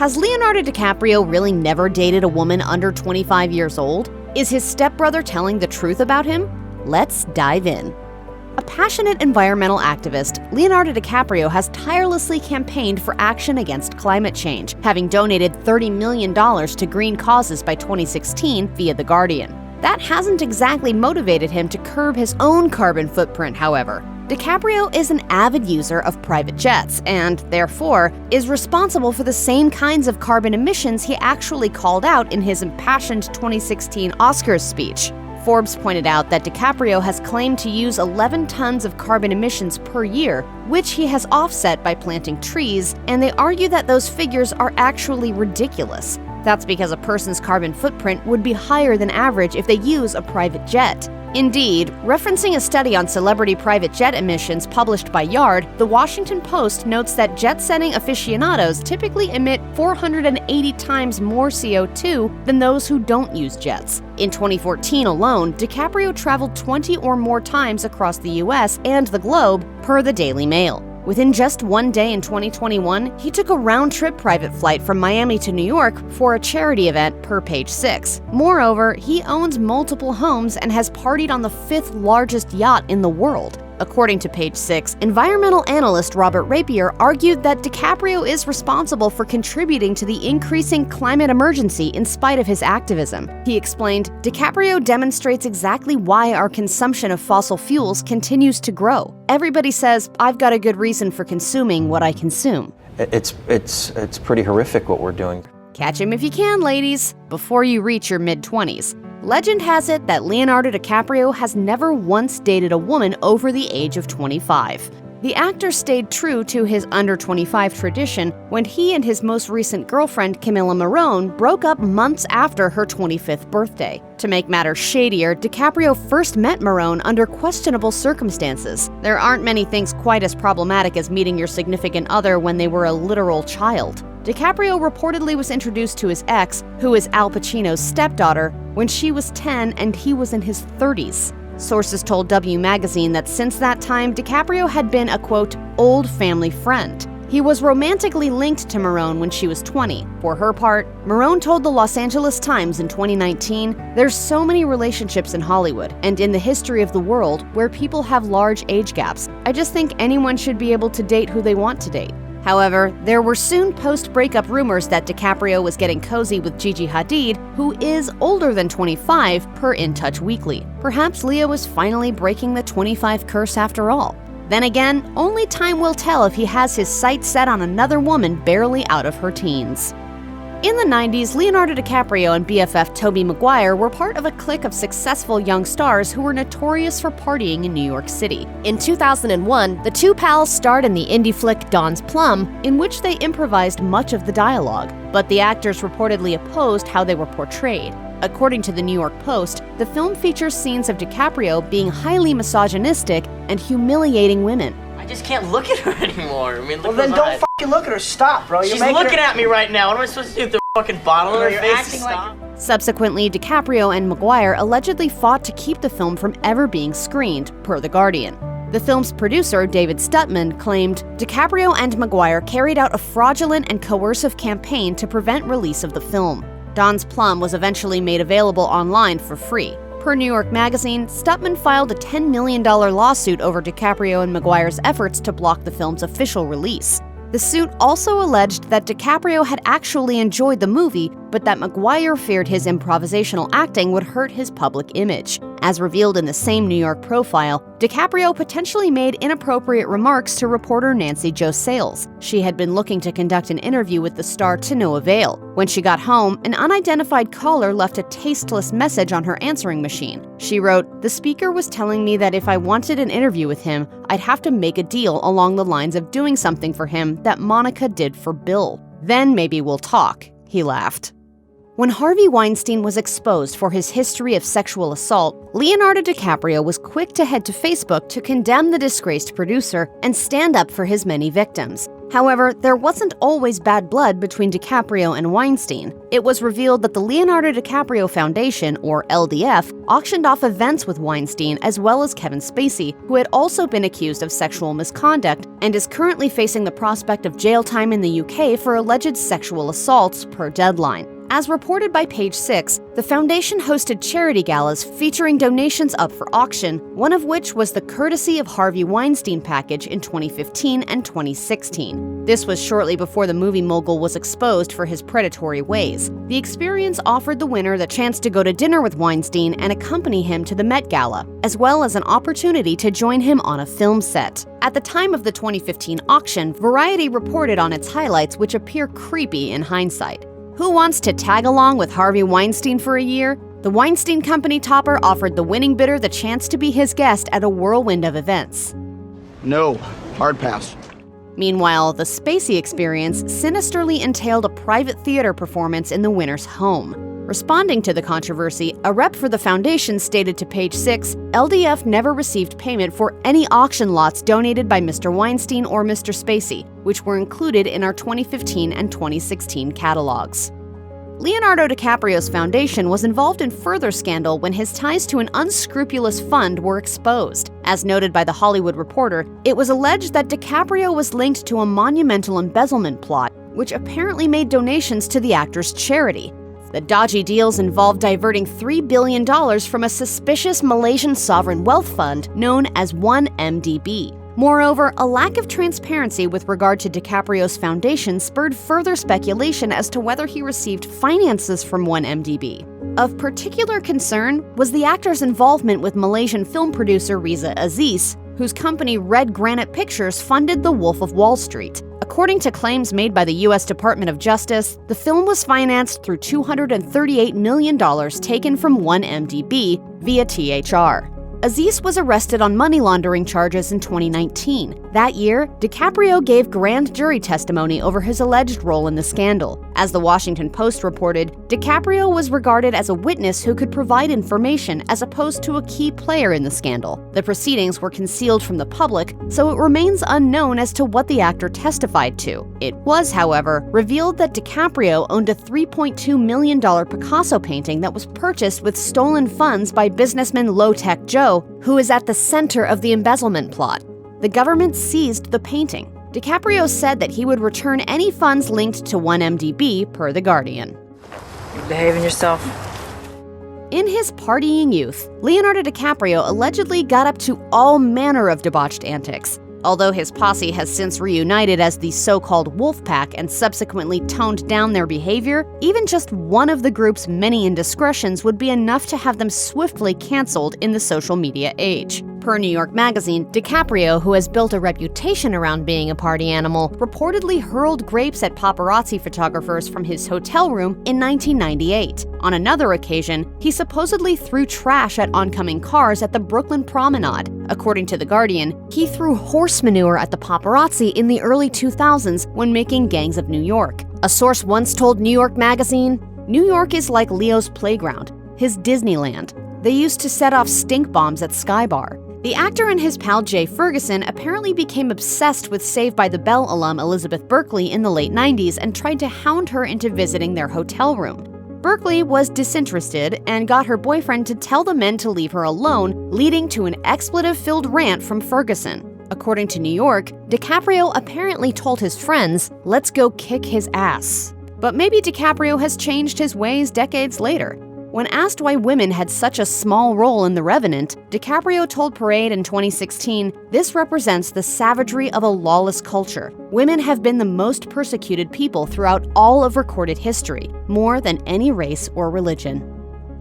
Has Leonardo DiCaprio really never dated a woman under 25 years old? Is his stepbrother telling the truth about him? Let's dive in. A passionate environmental activist, Leonardo DiCaprio has tirelessly campaigned for action against climate change, having donated $30 million to green causes by 2016 via The Guardian. That hasn't exactly motivated him to curb his own carbon footprint, however. DiCaprio is an avid user of private jets and, therefore, is responsible for the same kinds of carbon emissions he actually called out in his impassioned 2016 Oscars speech. Forbes pointed out that DiCaprio has claimed to use 11 tons of carbon emissions per year, which he has offset by planting trees, and they argue that those figures are actually ridiculous. That's because a person's carbon footprint would be higher than average if they use a private jet. Indeed, referencing a study on celebrity private jet emissions published by Yard, The Washington Post notes that jet-setting aficionados typically emit 480 times more CO2 than those who don't use jets. In 2014 alone, DiCaprio traveled 20 or more times across the US and the globe, per the Daily Mail. Within just one day in 2021, he took a round-trip private flight from Miami to New York for a charity event, per Page 6. Moreover, he owns multiple homes and has partied on the 5th largest yacht in the world. According to Page 6, environmental analyst Robert Rapier argued that DiCaprio is responsible for contributing to the increasing climate emergency in spite of his activism. He explained, DiCaprio demonstrates exactly why our consumption of fossil fuels continues to grow. Everybody says, I've got a good reason for consuming what I consume. It's pretty horrific what we're doing. Catch him if you can, ladies, before you reach your mid-20s. Legend has it that Leonardo DiCaprio has never once dated a woman over the age of 25. The actor stayed true to his under-25 tradition when he and his most recent girlfriend, Camila Morrone, broke up months after her 25th birthday. To make matters shadier, DiCaprio first met Morrone under questionable circumstances. There aren't many things quite as problematic as meeting your significant other when they were a literal child. DiCaprio reportedly was introduced to his ex, who is Al Pacino's stepdaughter, when she was 10 and he was in his 30s. Sources told W Magazine that since that time, DiCaprio had been a, quote, old family friend. He was romantically linked to Morrone when she was 20. For her part, Morrone told the Los Angeles Times in 2019, "There's so many relationships in Hollywood and in the history of the world where people have large age gaps. I just think anyone should be able to date who they want to date." However, there were soon post-breakup rumors that DiCaprio was getting cozy with Gigi Hadid, who is older than 25, per In Touch Weekly. Perhaps Leo was finally breaking the 25 curse after all. Then again, only time will tell if he has his sights set on another woman barely out of her teens. In the 90s, Leonardo DiCaprio and BFF Tobey Maguire were part of a clique of successful young stars who were notorious for partying in New York City. In 2001, the two pals starred in the indie flick Don's Plum, in which they improvised much of the dialogue, but the actors reportedly opposed how they were portrayed. According to the New York Post, the film features scenes of DiCaprio being highly misogynistic and humiliating women. I just can't look at her anymore. I mean, well, then don't fucking look at her. Stop, bro. She's looking at me right now. What am I supposed to do with the fucking bottle in her face? Stop. Subsequently, DiCaprio and Maguire allegedly fought to keep the film from ever being screened, per The Guardian. The film's producer, David Stutman, claimed DiCaprio and Maguire carried out a fraudulent and coercive campaign to prevent release of the film. Don's Plum was eventually made available online for free. Per New York Magazine, Stutman filed a $10 million lawsuit over DiCaprio and Maguire's efforts to block the film's official release. The suit also alleged that DiCaprio had actually enjoyed the movie, but that Maguire feared his improvisational acting would hurt his public image. As revealed in the same New York profile, DiCaprio potentially made inappropriate remarks to reporter Nancy Jo Sales. She had been looking to conduct an interview with the star to no avail. When she got home, an unidentified caller left a tasteless message on her answering machine. She wrote, "The speaker was telling me that if I wanted an interview with him, I'd have to make a deal along the lines of doing something for him that Monica did for Bill. Then maybe we'll talk," he laughed. When Harvey Weinstein was exposed for his history of sexual assault, Leonardo DiCaprio was quick to head to Facebook to condemn the disgraced producer and stand up for his many victims. However, there wasn't always bad blood between DiCaprio and Weinstein. It was revealed that the Leonardo DiCaprio Foundation, or LDF, auctioned off events with Weinstein as well as Kevin Spacey, who had also been accused of sexual misconduct and is currently facing the prospect of jail time in the UK for alleged sexual assaults per Deadline. As reported by Page 6, the foundation hosted charity galas featuring donations up for auction, one of which was the Courtesy of Harvey Weinstein package in 2015 and 2016. This was shortly before the movie mogul was exposed for his predatory ways. The experience offered the winner the chance to go to dinner with Weinstein and accompany him to the Met Gala, as well as an opportunity to join him on a film set. At the time of the 2015 auction, Variety reported on its highlights, which appear creepy in hindsight. Who wants to tag along with Harvey Weinstein for a year? The Weinstein Company topper offered the winning bidder the chance to be his guest at a whirlwind of events. No, hard pass. Meanwhile, the Spacey experience sinisterly entailed a private theater performance in the winner's home. Responding to the controversy, a rep for the foundation stated to Page 6, LDF never received payment for any auction lots donated by Mr. Weinstein or Mr. Spacey, which were included in our 2015 and 2016 catalogs. Leonardo DiCaprio's foundation was involved in further scandal when his ties to an unscrupulous fund were exposed. As noted by The Hollywood Reporter, it was alleged that DiCaprio was linked to a monumental embezzlement plot, which apparently made donations to the actor's charity. The dodgy deals involved diverting $3 billion from a suspicious Malaysian sovereign wealth fund known as 1MDB. Moreover, a lack of transparency with regard to DiCaprio's foundation spurred further speculation as to whether he received finances from 1MDB. Of particular concern was the actor's involvement with Malaysian film producer Riza Aziz, whose company Red Granite Pictures funded The Wolf of Wall Street. According to claims made by the U.S. Department of Justice, the film was financed through $238 million taken from 1MDB via THR. Aziz was arrested on money laundering charges in 2019. That year, DiCaprio gave grand jury testimony over his alleged role in the scandal. As the Washington Post reported, DiCaprio was regarded as a witness who could provide information as opposed to a key player in the scandal. The proceedings were concealed from the public, so it remains unknown as to what the actor testified to. It was, however, revealed that DiCaprio owned a $3.2 million Picasso painting that was purchased with stolen funds by businessman Low Tech Joe, who is at the center of the embezzlement plot. The government seized the painting. DiCaprio said that he would return any funds linked to 1MDB, per The Guardian. You're behaving yourself. In his partying youth, Leonardo DiCaprio allegedly got up to all manner of debauched antics. Although his posse has since reunited as the so-called Wolf Pack and subsequently toned down their behavior, even just one of the group's many indiscretions would be enough to have them swiftly canceled in the social media age. Per New York Magazine, DiCaprio, who has built a reputation around being a party animal, reportedly hurled grapes at paparazzi photographers from his hotel room in 1998. On another occasion, he supposedly threw trash at oncoming cars at the Brooklyn Promenade. According to The Guardian, he threw horse manure at the paparazzi in the early 2000s when making Gangs of New York. A source once told New York Magazine, "New York is like Leo's playground, his Disneyland. They used to set off stink bombs at Sky Bar." The actor and his pal Jay Ferguson apparently became obsessed with Saved by the Bell alum Elizabeth Berkley in the late 90s and tried to hound her into visiting their hotel room. Berkley was disinterested and got her boyfriend to tell the men to leave her alone, leading to an expletive-filled rant from Ferguson. According to New York, DiCaprio apparently told his friends, "Let's go kick his ass." But maybe DiCaprio has changed his ways decades later. When asked why women had such a small role in The Revenant, DiCaprio told Parade in 2016, "This represents the savagery of a lawless culture. Women have been the most persecuted people throughout all of recorded history, more than any race or religion."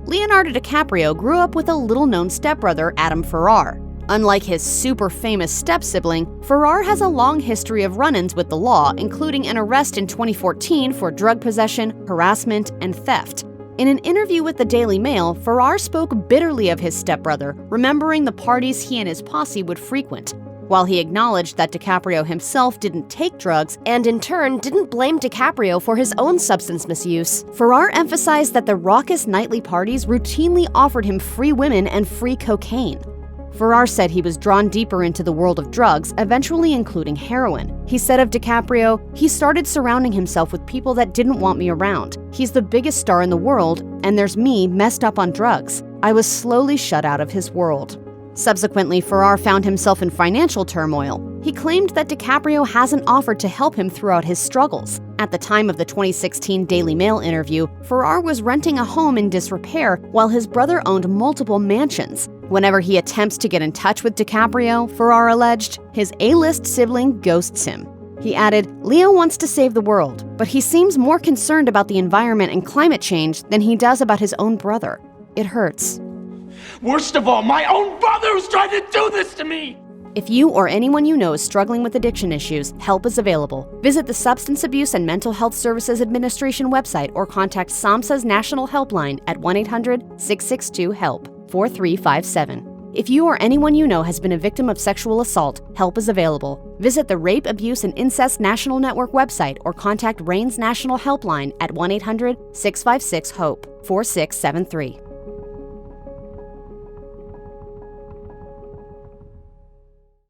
Leonardo DiCaprio grew up with a little-known stepbrother, Adam Ferrar. Unlike his super-famous step-sibling, Ferrar has a long history of run-ins with the law, including an arrest in 2014 for drug possession, harassment, and theft. In an interview with the Daily Mail, Ferrar spoke bitterly of his stepbrother, remembering the parties he and his posse would frequent. While he acknowledged that DiCaprio himself didn't take drugs and in turn didn't blame DiCaprio for his own substance misuse, Ferrar emphasized that the raucous nightly parties routinely offered him free women and free cocaine. Farrar said he was drawn deeper into the world of drugs, eventually including heroin. He said of DiCaprio, "He started surrounding himself with people that didn't want me around. He's the biggest star in the world, and there's me messed up on drugs. I was slowly shut out of his world." Subsequently, Farrar found himself in financial turmoil. He claimed that DiCaprio hasn't offered to help him throughout his struggles. At the time of the 2016 Daily Mail interview, Farrar was renting a home in disrepair while his brother owned multiple mansions. Whenever he attempts to get in touch with DiCaprio, Farrar alleged, his A-list sibling ghosts him. He added, "Leo wants to save the world, but he seems more concerned about the environment and climate change than he does about his own brother. It hurts." Worst of all, my own brother is trying to do this to me! If you or anyone you know is struggling with addiction issues, help is available. Visit the Substance Abuse and Mental Health Services Administration website or contact SAMHSA's National Helpline at 1-800-662-HELP 4357. If you or anyone you know has been a victim of sexual assault, help is available. Visit the Rape, Abuse, and Incest National Network website or contact RAIN's National Helpline at 1-800-656-HOPE 4673.